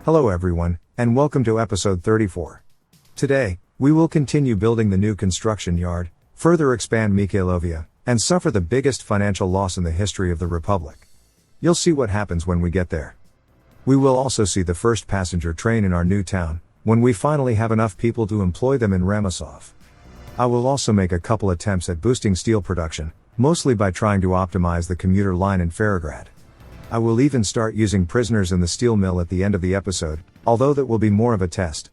Hello everyone, and welcome to episode 34. Today, we will continue building the new construction yard, further expand Mikhailovia, and suffer the biggest financial loss in the history of the Republic. You'll see what happens when we get there. We will also see the first passenger train in our new town, when we finally have enough people to employ them in Ramosov. I will also make a couple attempts at boosting steel production, mostly by trying to optimize the commuter line in Ferrograd. I will even start using prisoners in the steel mill at the end of the episode, although that will be more of a test.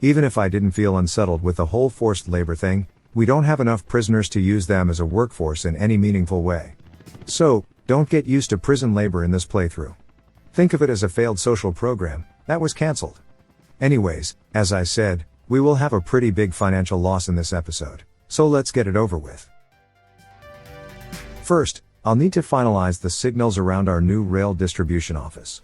Even if I didn't feel unsettled with the whole forced labor thing, we don't have enough prisoners to use them as a workforce in any meaningful way. So, don't get used to prison labor in this playthrough. Think of it as a failed social program that was cancelled. Anyways, as I said, we will have a pretty big financial loss in this episode, so let's get it over with. First, I'll need to finalize the signals around our new rail distribution office.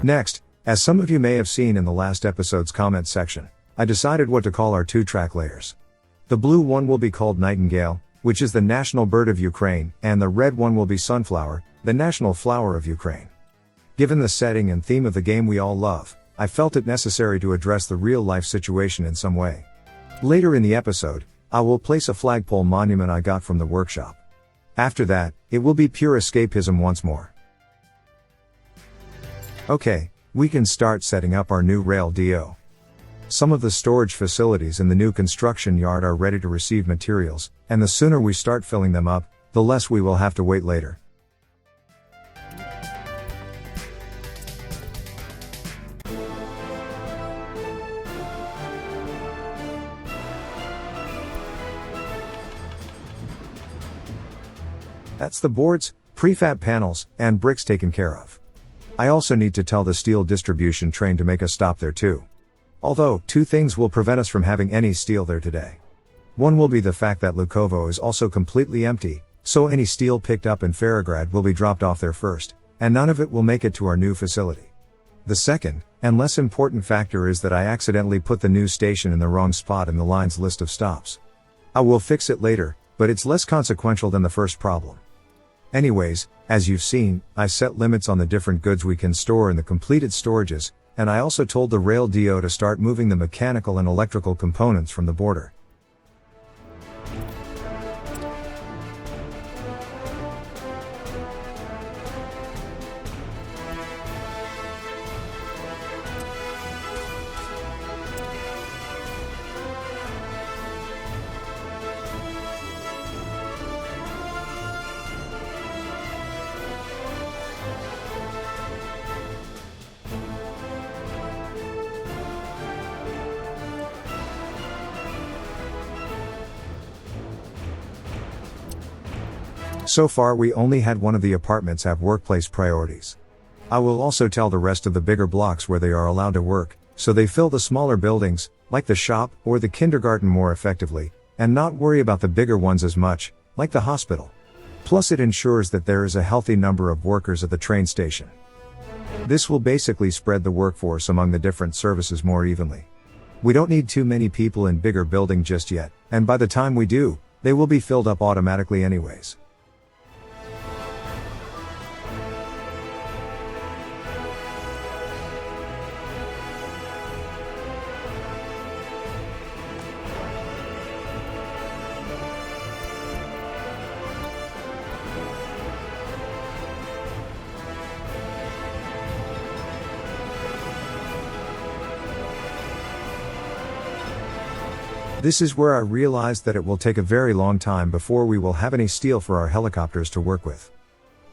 Next, as some of you may have seen in the last episode's comment section, I decided what to call our two track layers. The blue one will be called Nightingale, which is the national bird of Ukraine, and the red one will be Sunflower, the national flower of Ukraine. Given the setting and theme of the game we all love, I felt it necessary to address the real-life situation in some way. Later in the episode, I will place a flagpole monument I got from the workshop. After that, it will be pure escapism once more. Okay, we can start setting up our new rail depot. Some of the storage facilities in the new construction yard are ready to receive materials, and the sooner we start filling them up, the less we will have to wait later. That's the boards, prefab panels, and bricks taken care of. I also need to tell the steel distribution train to make a stop there too. Although, two things will prevent us from having any steel there today. One will be the fact that Lukovo is also completely empty, so any steel picked up in Ferrograd will be dropped off there first, and none of it will make it to our new facility. The second, and less important factor is that I accidentally put the new station in the wrong spot in the line's list of stops. I will fix it later, but it's less consequential than the first problem. Anyways, as you've seen, I set limits on the different goods we can store in the completed storages, and I also told the rail depot to start moving the mechanical and electrical components from the border. So far we only had one of the apartments have workplace priorities. I will also tell the rest of the bigger blocks where they are allowed to work, so they fill the smaller buildings, like the shop or the kindergarten more effectively, and not worry about the bigger ones as much, like the hospital. Plus it ensures that there is a healthy number of workers at the train station. This will basically spread the workforce among the different services more evenly. We don't need too many people in bigger building just yet, and by the time we do, they will be filled up automatically anyways. This is where I realized that it will take a very long time before we will have any steel for our helicopters to work with.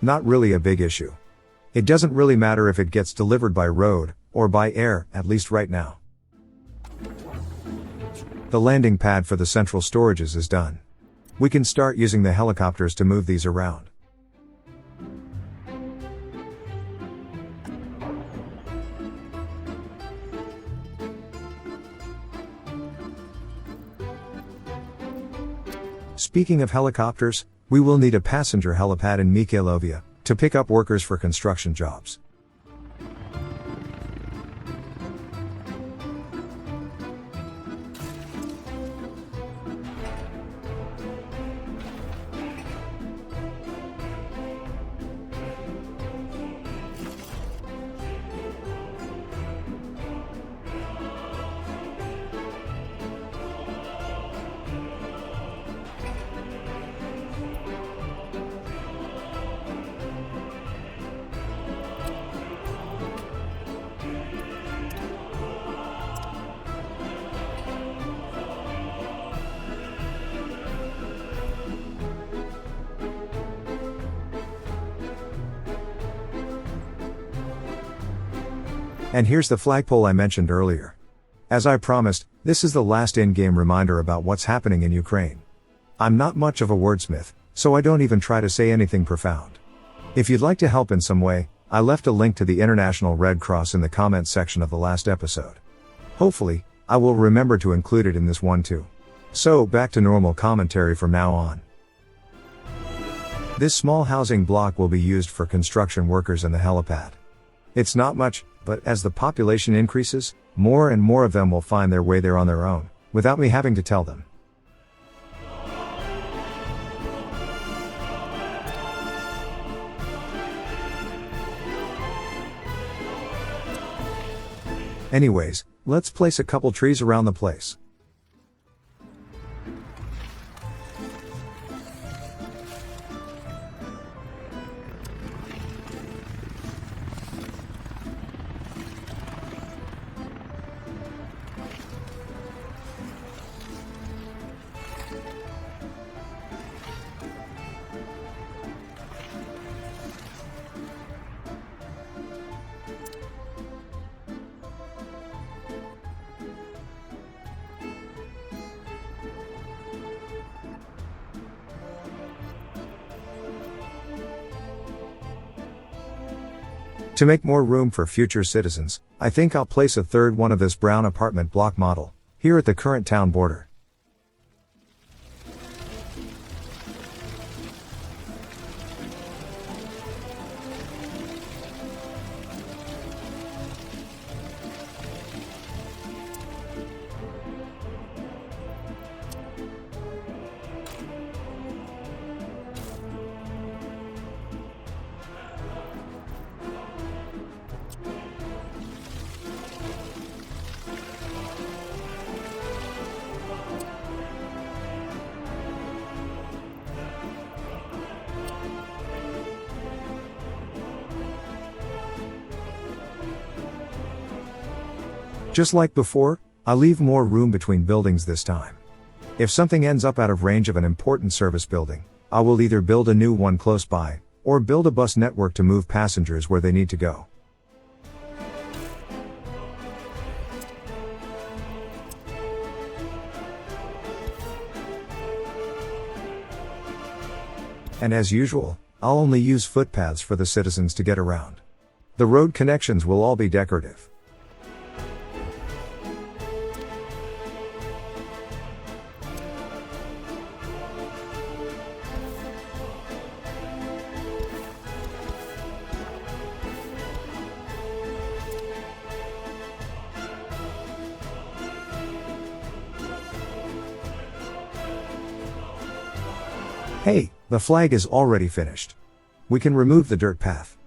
Not really a big issue. It doesn't really matter if it gets delivered by road, or by air, at least right now. The landing pad for the central storages is done. We can start using the helicopters to move these around. Speaking of helicopters, we will need a passenger helipad in Mikhailovia to pick up workers for construction jobs. And here's the flagpole I mentioned earlier. As I promised, this is the last in-game reminder about what's happening in Ukraine. I'm not much of a wordsmith, so I don't even try to say anything profound. If you'd like to help in some way, I left a link to the International Red Cross in the comments section of the last episode. Hopefully, I will remember to include it in this one too. So, back to normal commentary from now on. This small housing block will be used for construction workers and the helipad. It's not much, but as the population increases, more and more of them will find their way there on their own, without me having to tell them. Anyways, let's place a couple trees around the place. To make more room for future citizens, I think I'll place a third one of this brown apartment block model, here at the current town border. Just like before, I leave more room between buildings this time. If something ends up out of range of an important service building, I will either build a new one close by, or build a bus network to move passengers where they need to go. And as usual, I'll only use footpaths for the citizens to get around. The road connections will all be decorative. Hey, the flag is already finished. We can remove the dirt path.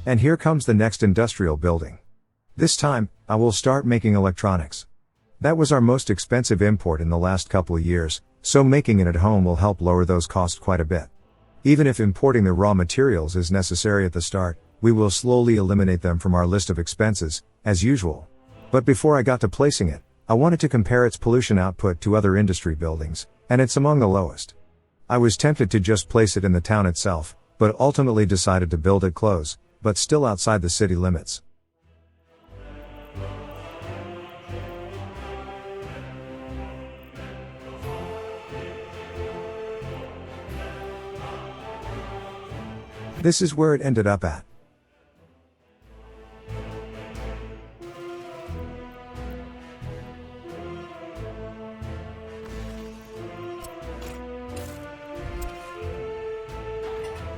And here comes the next industrial building. This time, I will start making electronics. That was our most expensive import in the last couple of years, so making it at home will help lower those costs quite a bit. Even if importing the raw materials is necessary at the start, we will slowly eliminate them from our list of expenses, as usual. But before I got to placing it, I wanted to compare its pollution output to other industry buildings, and it's among the lowest. I was tempted to just place it in the town itself, but ultimately decided to build it close, but still outside the city limits. This is where it ended up at.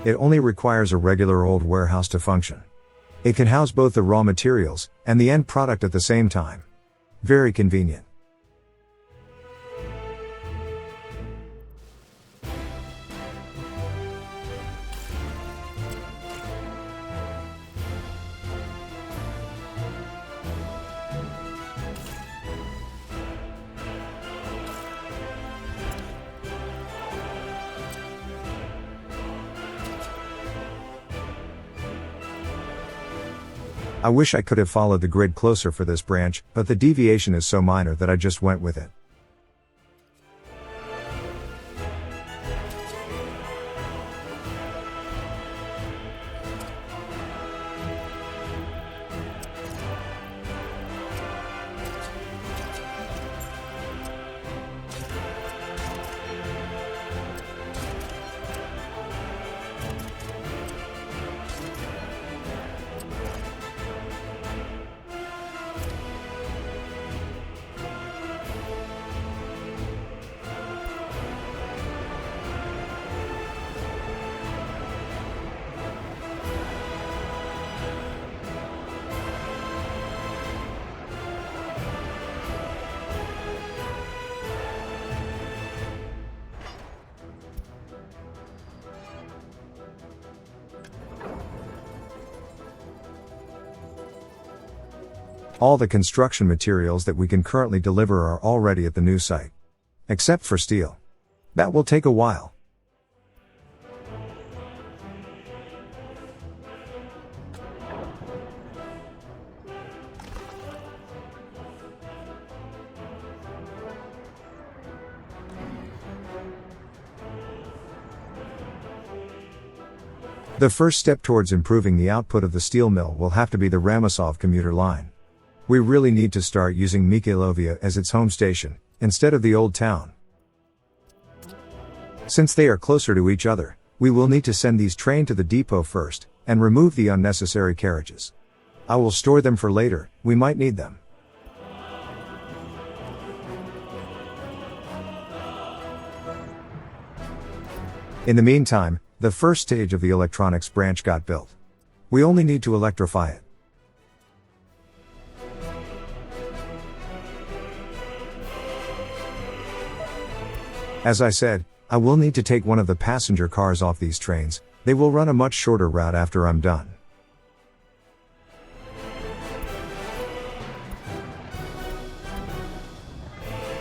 It only requires a regular old warehouse to function. It can house both the raw materials and the end product at the same time. Very convenient. I wish I could have followed the grid closer for this branch, but the deviation is so minor that I just went with it. All the construction materials that we can currently deliver are already at the new site. Except for steel. That will take a while. The first step towards improving the output of the steel mill will have to be the Ramosov commuter line. We really need to start using Mikhailovia as its home station, instead of the old town. Since they are closer to each other, we will need to send these trains to the depot first, and remove the unnecessary carriages. I will store them for later, we might need them. In the meantime, the first stage of the electronics branch got built. We only need to electrify it. As I said, I will need to take one of the passenger cars off these trains. They will run a much shorter route after I'm done.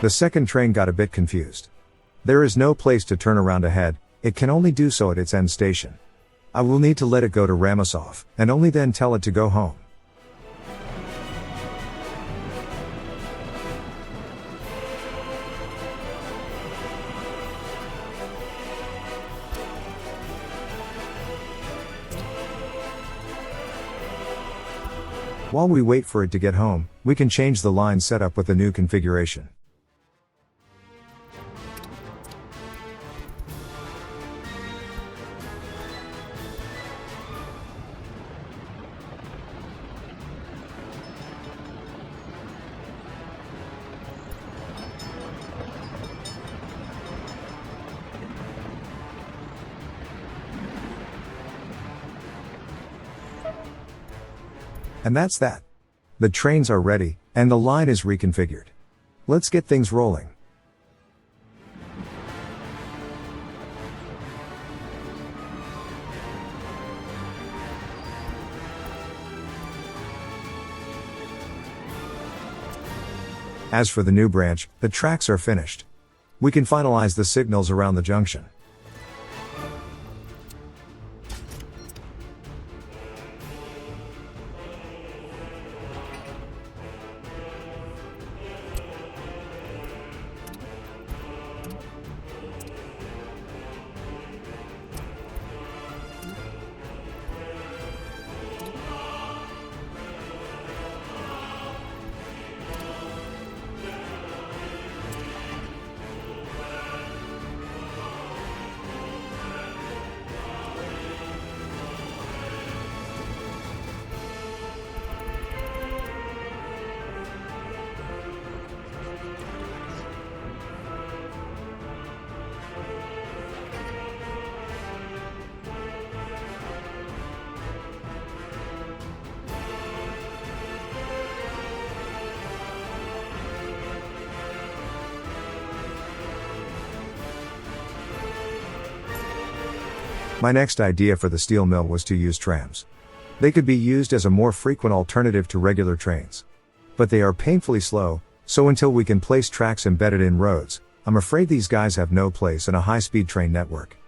The second train got a bit confused. There is no place to turn around ahead, it can only do so at its end station. I will need to let it go to Ramosov, and only then tell it to go home. While we wait for it to get home, we can change the line setup with the new configuration. And that's that. The trains are ready, and the line is reconfigured. Let's get things rolling. As for the new branch, the tracks are finished. We can finalize the signals around the junction. My next idea for the steel mill was to use trams. They could be used as a more frequent alternative to regular trains. But they are painfully slow, so until we can place tracks embedded in roads, I'm afraid these guys have no place in a high-speed train network.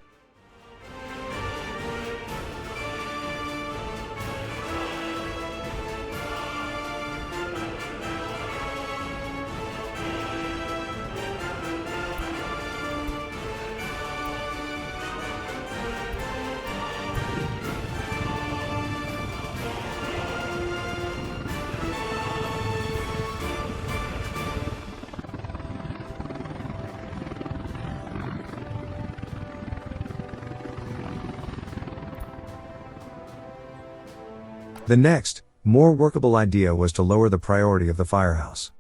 The next, more workable idea was to lower the priority of the firehouse.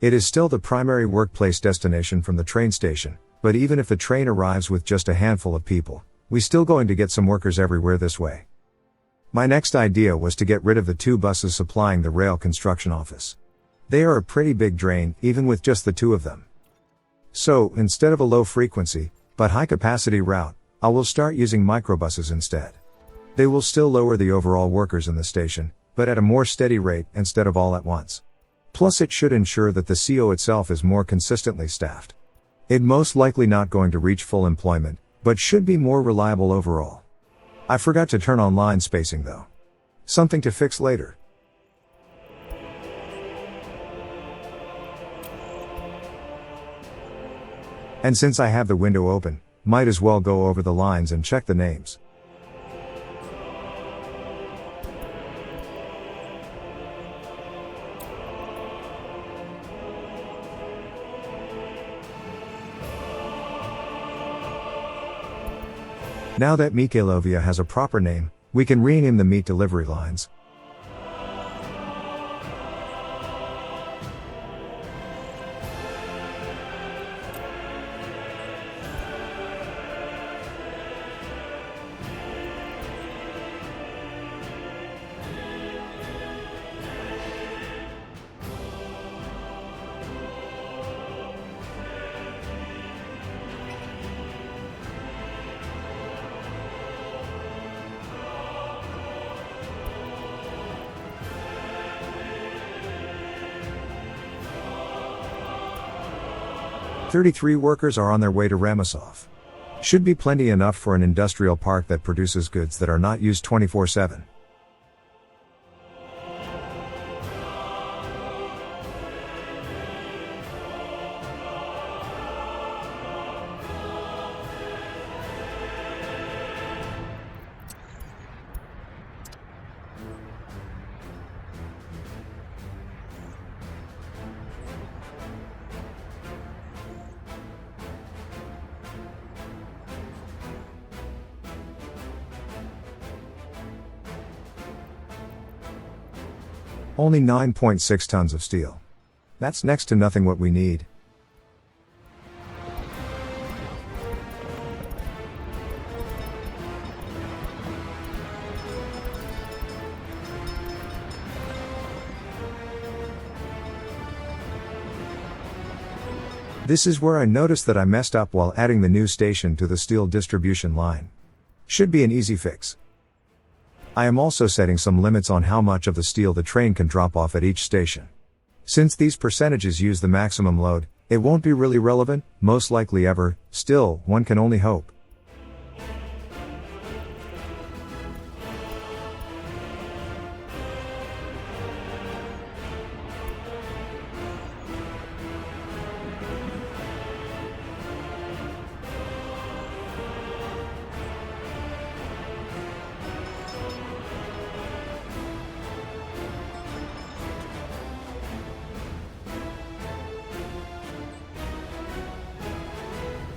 It is still the primary workplace destination from the train station, but even if the train arrives with just a handful of people, we're still going to get some workers everywhere this way. My next idea was to get rid of the 2 buses supplying the rail construction office. They are a pretty big drain, even with just the 2 of them. So, instead of a low frequency, but high capacity route, I will start using microbuses instead. They will still lower the overall workers in the station, but at a more steady rate instead of all at once. Plus it should ensure that the CO itself is more consistently staffed. It most likely not going to reach full employment, but should be more reliable overall. I forgot to turn on line spacing though. Something to fix later. And since I have the window open, might as well go over the lines and check the names. Now that Nightingale has a proper name, we can rename the meat delivery lines. "33 workers are on their way to Ramosov. Should be plenty enough for an industrial park that produces goods that are not used 24/7. Only 9.6 tons of steel. That's next to nothing what we need. This is where I noticed that I messed up while adding the new station to the steel distribution line. Should be an easy fix. I am also setting some limits on how much of the steel the train can drop off at each station. Since these percentages use the maximum load, it won't be really relevant, most likely ever, still, one can only hope.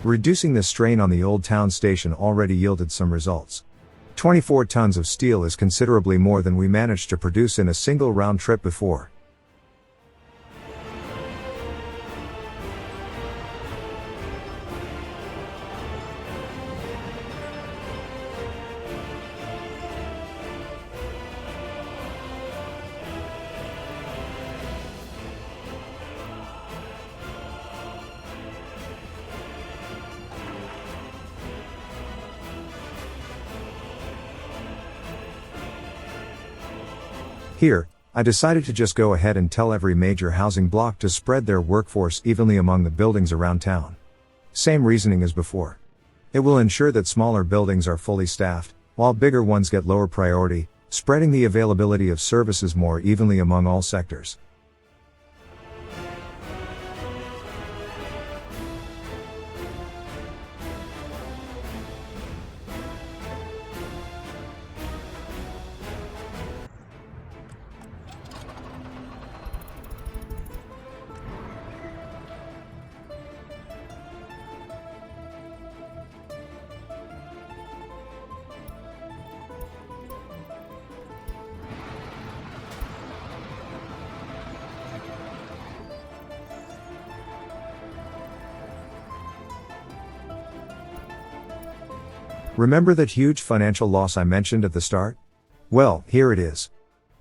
Reducing the strain on the Old Town station already yielded some results. 24 tons of steel is considerably more than we managed to produce in a single round trip before. Here, I decided to just go ahead and tell every major housing block to spread their workforce evenly among the buildings around town. Same reasoning as before. It will ensure that smaller buildings are fully staffed, while bigger ones get lower priority, spreading the availability of services more evenly among all sectors. Remember that huge financial loss I mentioned at the start? Well, here it is.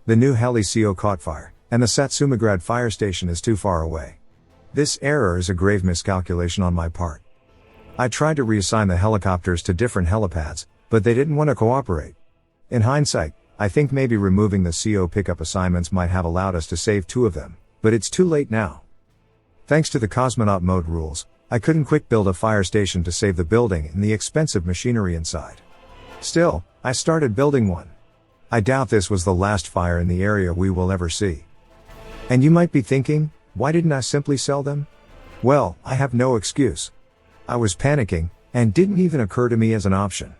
The new heli CO caught fire, and the Satsumagrad fire station is too far away. This error is a grave miscalculation on my part. I tried to reassign the helicopters to different helipads, but they didn't want to cooperate. In hindsight, I think maybe removing the CO pickup assignments might have allowed us to save 2 of them, but it's too late now. Thanks to the cosmonaut mode rules, I couldn't quick build a fire station to save the building and the expensive machinery inside. Still, I started building one. I doubt this was the last fire in the area we will ever see. And you might be thinking, why didn't I simply sell them? Well, I have no excuse. I was panicking, and didn't even occur to me as an option.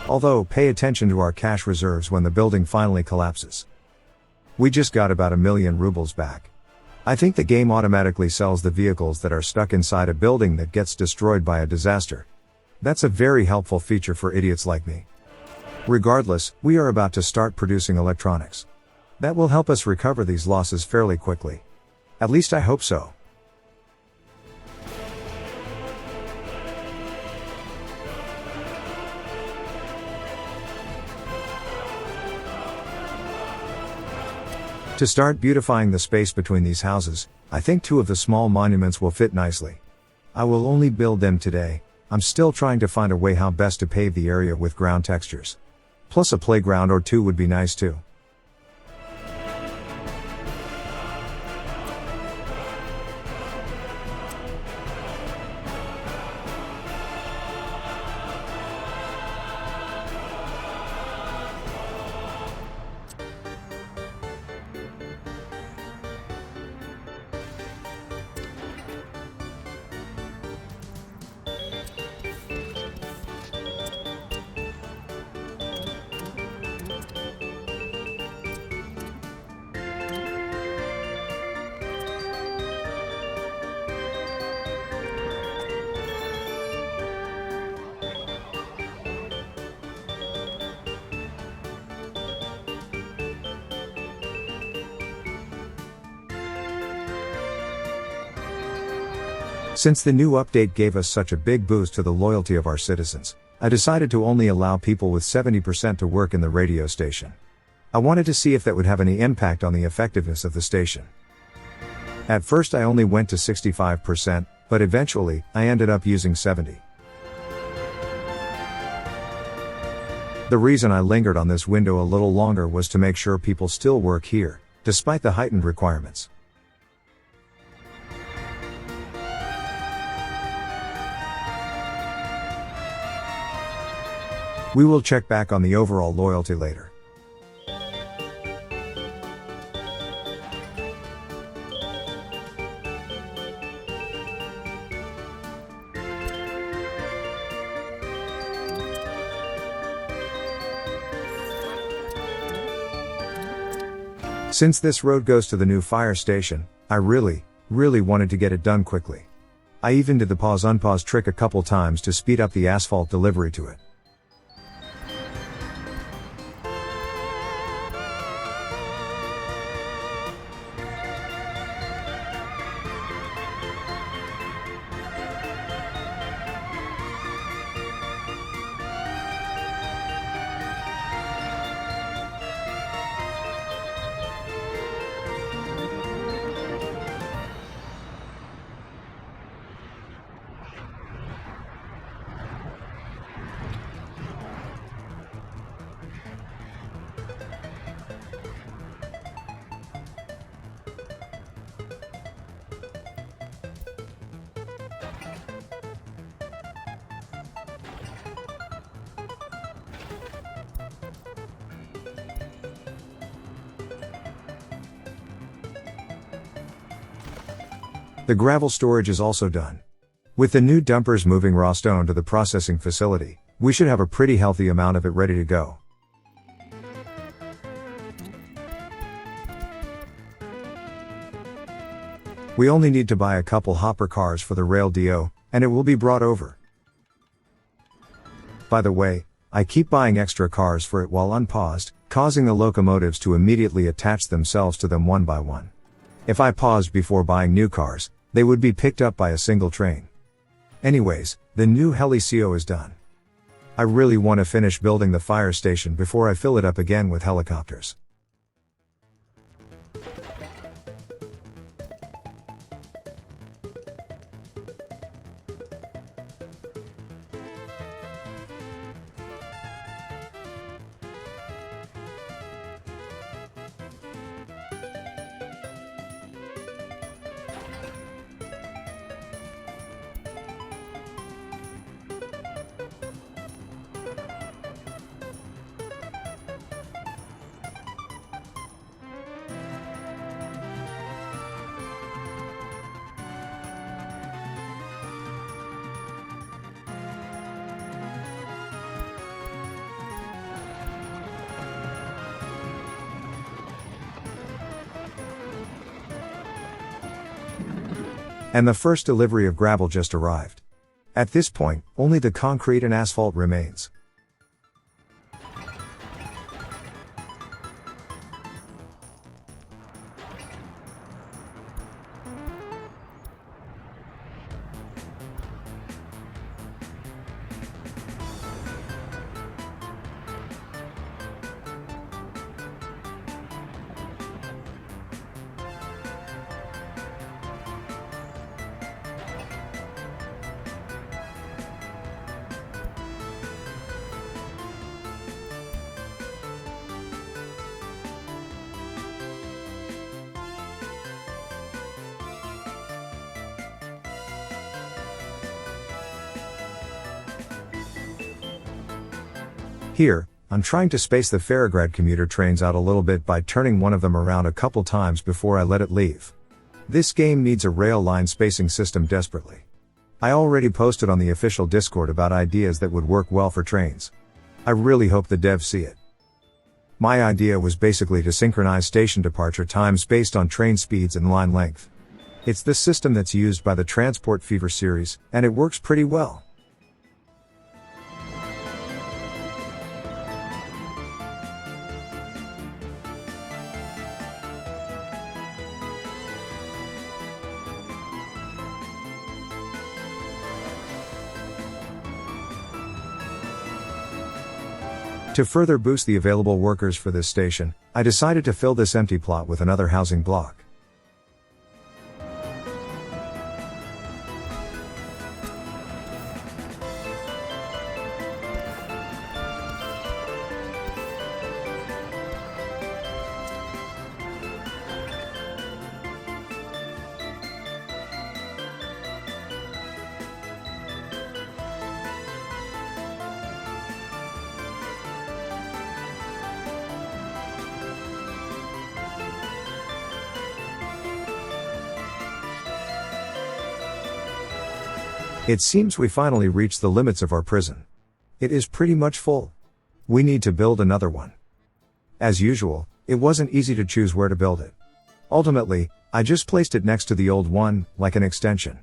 Although, pay attention to our cash reserves when the building finally collapses. We just got about 1 million rubles back. I think the game automatically sells the vehicles that are stuck inside a building that gets destroyed by a disaster. That's a very helpful feature for idiots like me. Regardless, we are about to start producing electronics. That will help us recover these losses fairly quickly. At least I hope so. To start beautifying the space between these houses, I think 2 of the small monuments will fit nicely. I will only build them today. I'm still trying to find a way how best to pave the area with ground textures. Plus a playground or 2 would be nice too. Since the new update gave us such a big boost to the loyalty of our citizens, I decided to only allow people with 70% to work in the radio station. I wanted to see if that would have any impact on the effectiveness of the station. At first I only went to 65%, but eventually, I ended up using 70%. The reason I lingered on this window a little longer was to make sure people still work here, despite the heightened requirements. We will check back on the overall loyalty later. Since this road goes to the new fire station, I really wanted to get it done quickly. I even did the pause-unpause trick a couple times to speed up the asphalt delivery to it. The gravel storage is also done. With the new dumpers moving raw stone to the processing facility, we should have a pretty healthy amount of it ready to go. We only need to buy a couple hopper cars for the rail depot, and it will be brought over. By the way, I keep buying extra cars for it while unpaused, causing the locomotives to immediately attach themselves to them one by one. If I paused before buying new cars, they would be picked up by a single train. Anyways, the new heli-CO is done. I really want to finish building the fire station before I fill it up again with helicopters. And the first delivery of gravel just arrived. At this point, only the concrete and asphalt remains. Here, I'm trying to space the Ferrograd commuter trains out a little bit by turning one of them around a couple times before I let it leave. This game needs a rail line spacing system desperately. I already posted on the official Discord about ideas that would work well for trains. I really hope the devs see it. My idea was basically to synchronize station departure times based on train speeds and line length. It's the system that's used by the Transport Fever series, and it works pretty well. To further boost the available workers for this station, I decided to fill this empty plot with another housing block. It seems we finally reached the limits of our prison. It is pretty much full. We need to build another one. As usual, it wasn't easy to choose where to build it. Ultimately, I just placed it next to the old one, like an extension.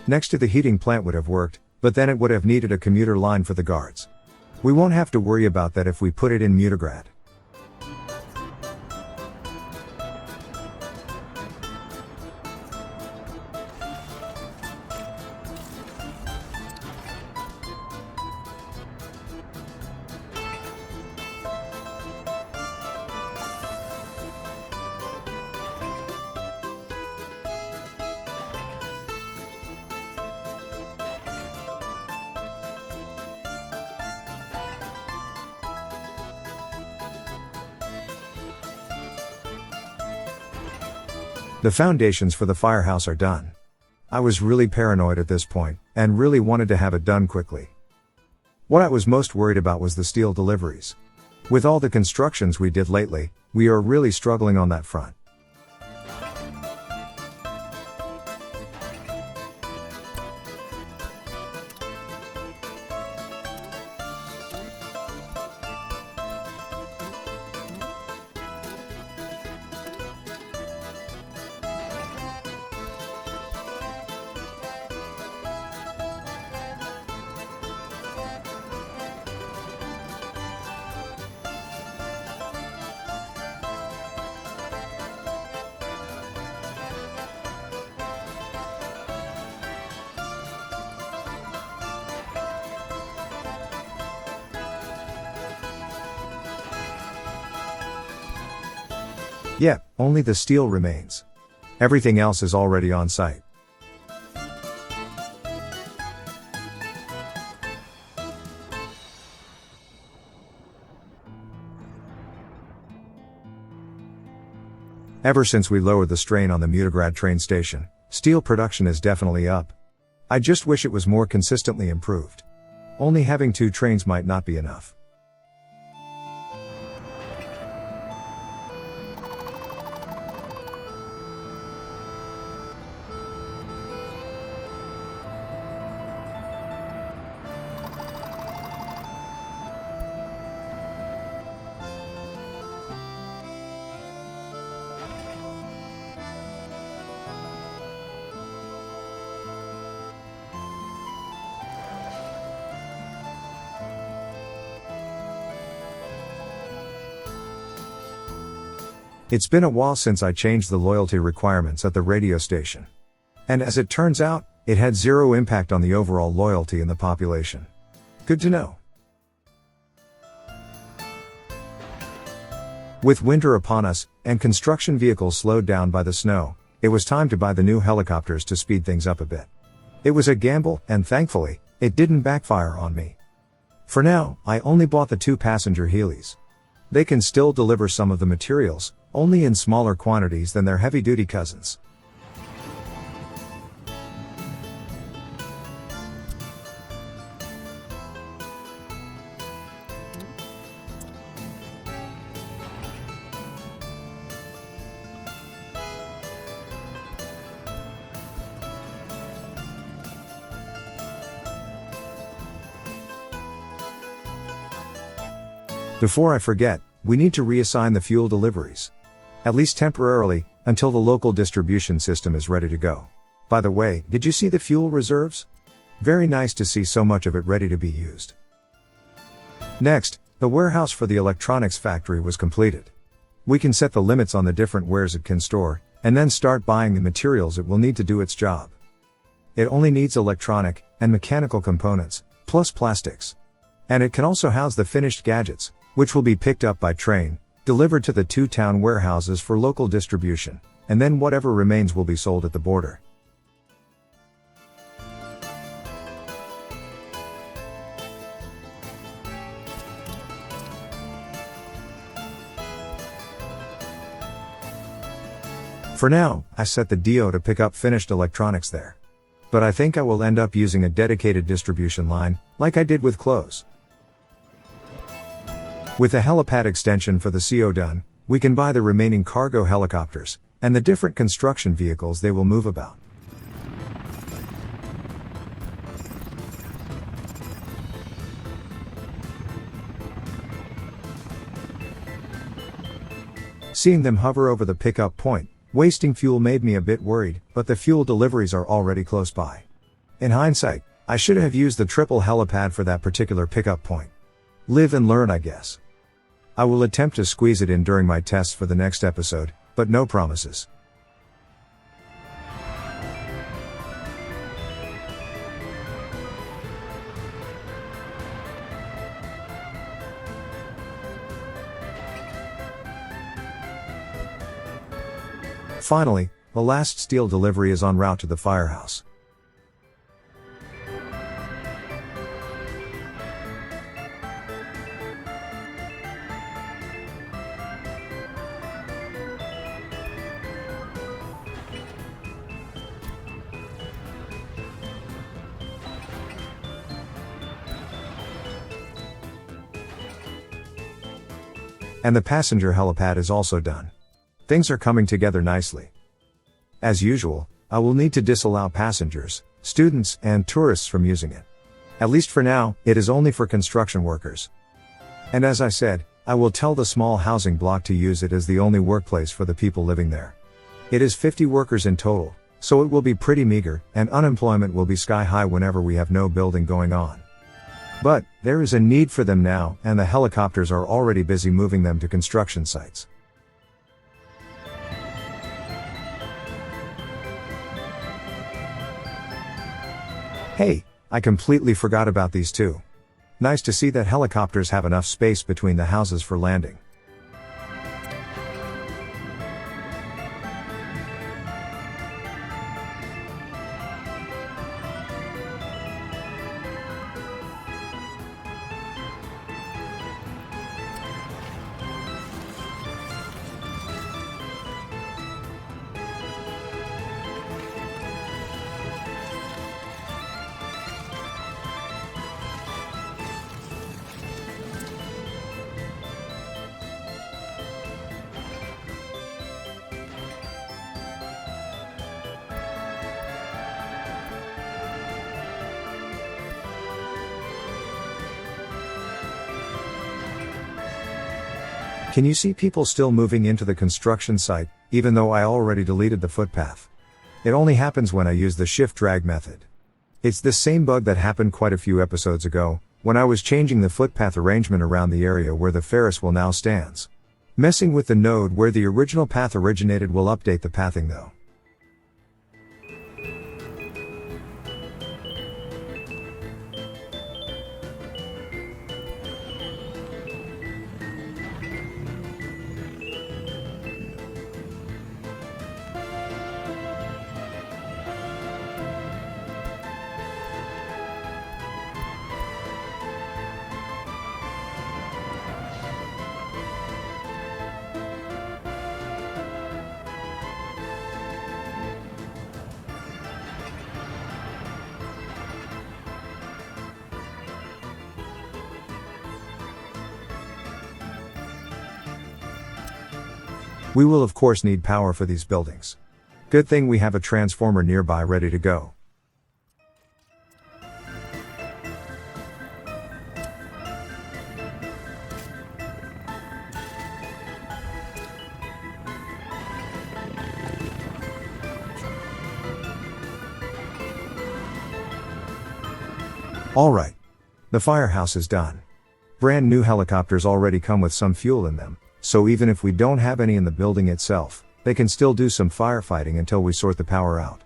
Next to the heating plant would have worked, but then it would have needed a commuter line for the guards. We won't have to worry about that if we put it in Mutograd. The foundations for the firehouse are done. I was really paranoid at this point, and really wanted to have it done quickly. What I was most worried about was the steel deliveries. With all the constructions we did lately, we are really struggling on that front. Yet, only the steel remains. Everything else is already on site. Ever since we lowered the strain on the Mutograd train station, steel production is definitely up. I just wish it was more consistently improved. Only having 2 trains might not be enough. It's been a while since I changed the loyalty requirements at the radio station. And as it turns out, it had 0 impact on the overall loyalty in the population. Good to know. With winter upon us, and construction vehicles slowed down by the snow, it was time to buy the new helicopters to speed things up a bit. It was a gamble, and thankfully, it didn't backfire on me. For now, I only bought the 2 passenger Heelys. They can still deliver some of the materials, only in smaller quantities than their heavy-duty cousins. Before I forget, we need to reassign the fuel deliveries. At least temporarily, until the local distribution system is ready to go. By the way, did you see the fuel reserves? Very nice to see so much of it ready to be used. Next, the warehouse for the electronics factory was completed. We can set the limits on the different wares it can store, and then start buying the materials it will need to do its job. It only needs electronic and mechanical components, plus plastics. And it can also house the finished gadgets, which will be picked up by train, delivered to the 2 town warehouses for local distribution, and then whatever remains will be sold at the border. For now, I set the DO to pick up finished electronics there. But I think I will end up using a dedicated distribution line, like I did with clothes. With the helipad extension for the CO done, we can buy the remaining cargo helicopters, and the different construction vehicles they will move about. Seeing them hover over the pickup point, wasting fuel made me a bit worried, but the fuel deliveries are already close by. In hindsight, I should have used the triple helipad for that particular pickup point. Live and learn, I guess. I will attempt to squeeze it in during my tests for the next episode, but no promises. Finally, the last steel delivery is en route to the firehouse. And the passenger helipad is also done. Things are coming together nicely. As usual, I will need to disallow passengers, students, and tourists from using it. At least for now, it is only for construction workers. And as I said, I will tell the small housing block to use it as the only workplace for the people living there. It is 50 workers in total, so it will be pretty meager, and unemployment will be sky high whenever we have no building going on. But, there is a need for them now, and the helicopters are already busy moving them to construction sites. Hey, I completely forgot about these two. Nice to see that helicopters have enough space between the houses for landing. Can you see people still moving into the construction site, even though I already deleted the footpath? It only happens when I use the shift drag method. It's this same bug that happened quite a few episodes ago, when I was changing the footpath arrangement around the area where the Ferris wheel now stands. Messing with the node where the original path originated will update the pathing though. We will of course need power for these buildings. Good thing we have a transformer nearby ready to go. Alright. The firehouse is done. Brand new helicopters already come with some fuel in them, so even if we don't have any in the building itself, they can still do some firefighting until we sort the power out.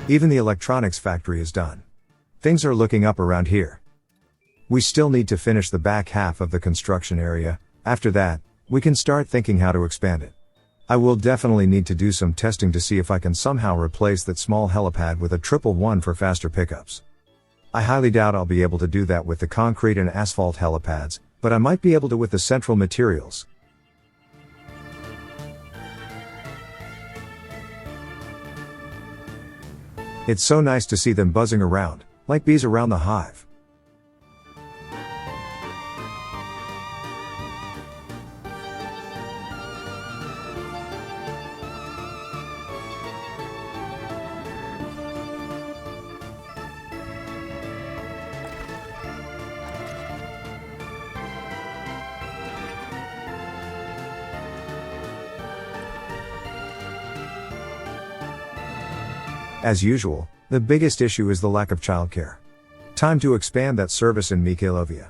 Even the electronics factory is done. Things are looking up around here. We still need to finish the back half of the construction area. After that, we can start thinking how to expand it. I will definitely need to do some testing to see if I can somehow replace that small helipad with a 111 for faster pickups. I highly doubt I'll be able to do that with the concrete and asphalt helipads, but I might be able to with the central materials. It's so nice to see them buzzing around, like bees around the hive. As usual, the biggest issue is the lack of childcare. Time to expand that service in Mikhailovia.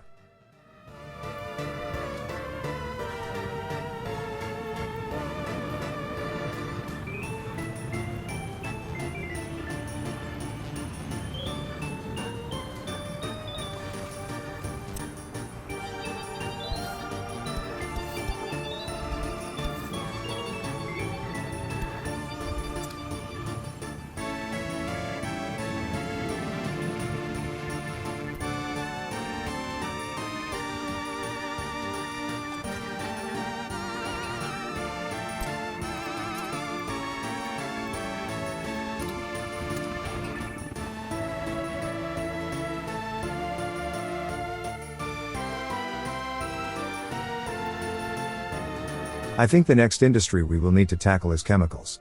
I think the next industry we will need to tackle is chemicals.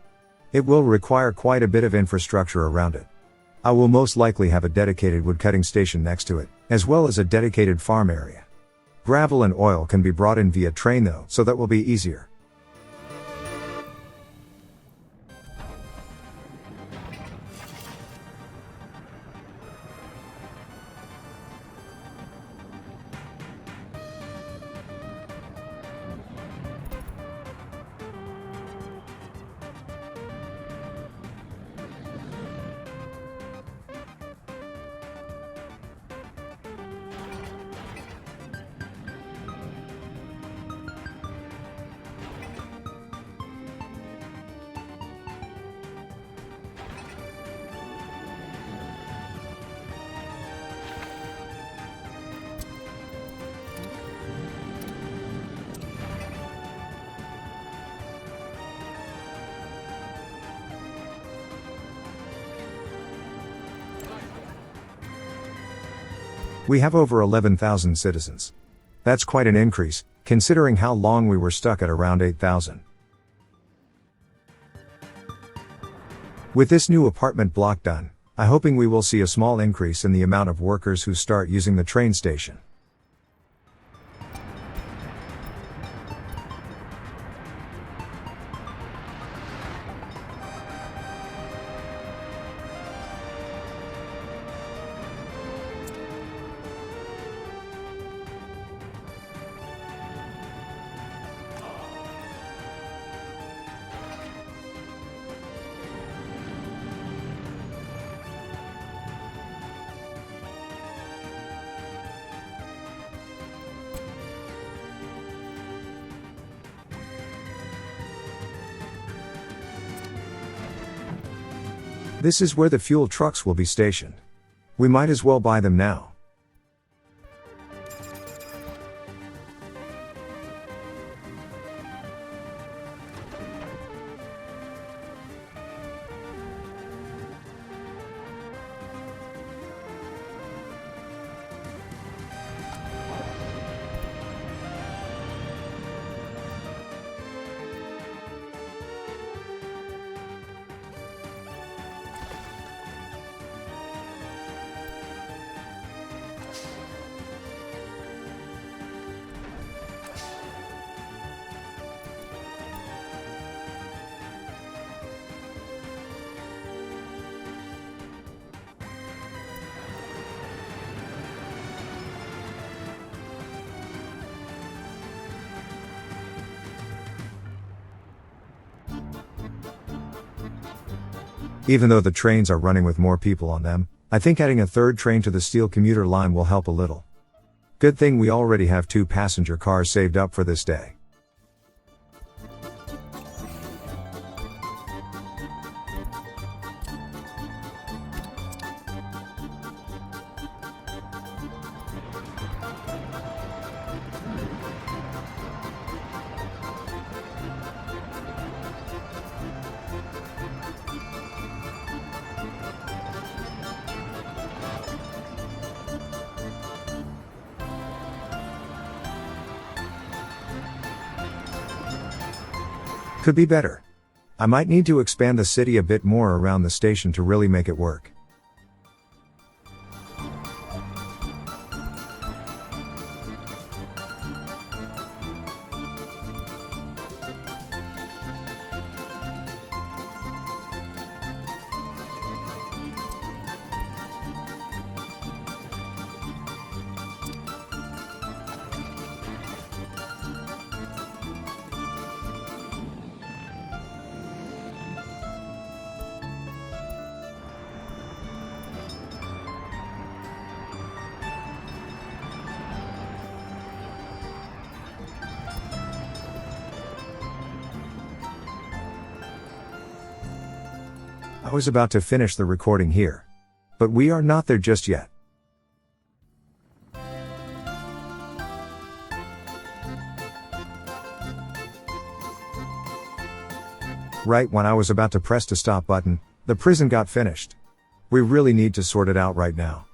It will require quite a bit of infrastructure around it. I will most likely have a dedicated woodcutting station next to it, as well as a dedicated farm area. Gravel and oil can be brought in via train though, so that will be easier. We have over 11,000 citizens. That's quite an increase, considering how long we were stuck at around 8,000. With this new apartment block done, I'm hoping we will see a small increase in the amount of workers who start using the train station. This is where the fuel trucks will be stationed. We might as well buy them now. Even though the trains are running with more people on them, I think adding a third train to the steel commuter line will help a little. Good thing we already have 2 passenger cars saved up for this day. Could be better. I might need to expand the city a bit more around the station to really make it work. I was about to finish the recording here. But we are not there just yet. Right when I was about to press the stop button, the prison got finished. We really need to sort it out right now.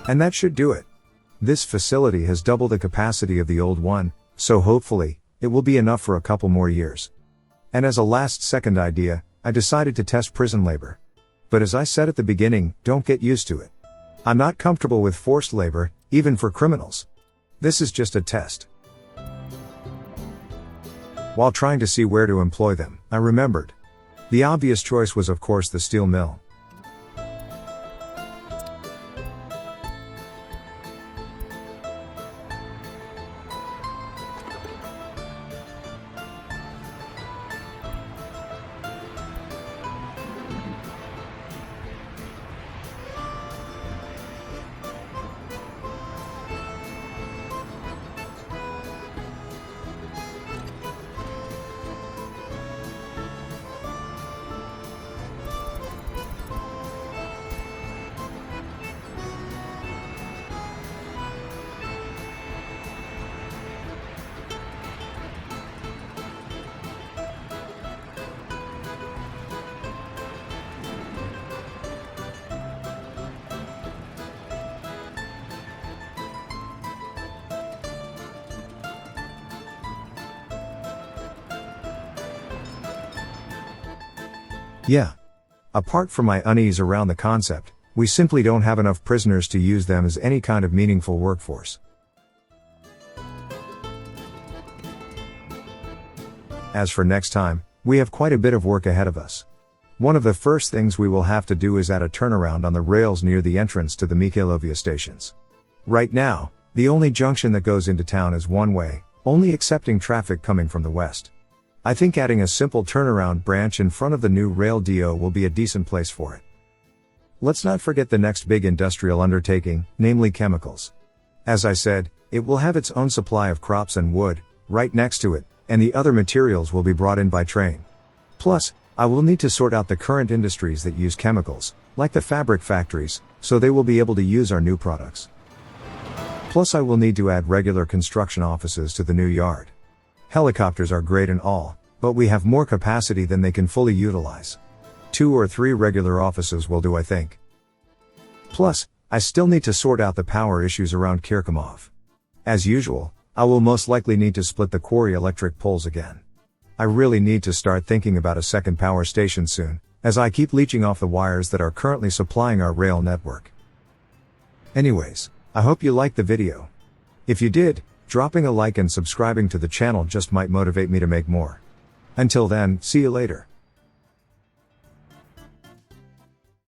And that should do it. This facility has double the capacity of the old one, so hopefully, it will be enough for a couple more years. And as a last second idea, I decided to test prison labor. But as I said at the beginning, don't get used to it. I'm not comfortable with forced labor, even for criminals. This is just a test. While trying to see where to employ them, I remembered. The obvious choice was of course the steel mill. Yeah. Apart from my unease around the concept, we simply don't have enough prisoners to use them as any kind of meaningful workforce. As for next time, we have quite a bit of work ahead of us. One of the first things we will have to do is add a turnaround on the rails near the entrance to the Nightingale stations. Right now, the only junction that goes into town is one way, only accepting traffic coming from the west. I think adding a simple turnaround branch in front of the new rail depot will be a decent place for it. Let's not forget the next big industrial undertaking, namely chemicals. As I said, it will have its own supply of crops and wood, right next to it, and the other materials will be brought in by train. Plus, I will need to sort out the current industries that use chemicals, like the fabric factories, so they will be able to use our new products. Plus I will need to add regular construction offices to the new yard. Helicopters are great and all, but we have more capacity than they can fully utilize. 2 or 3 regular offices will do, I think. Plus, I still need to sort out the power issues around Kirkomov. As usual, I will most likely need to split the quarry electric poles again. I really need to start thinking about a second power station soon, as I keep leeching off the wires that are currently supplying our rail network. Anyways, I hope you liked the video. If you did, dropping a like and subscribing to the channel just might motivate me to make more. Until then, see you later.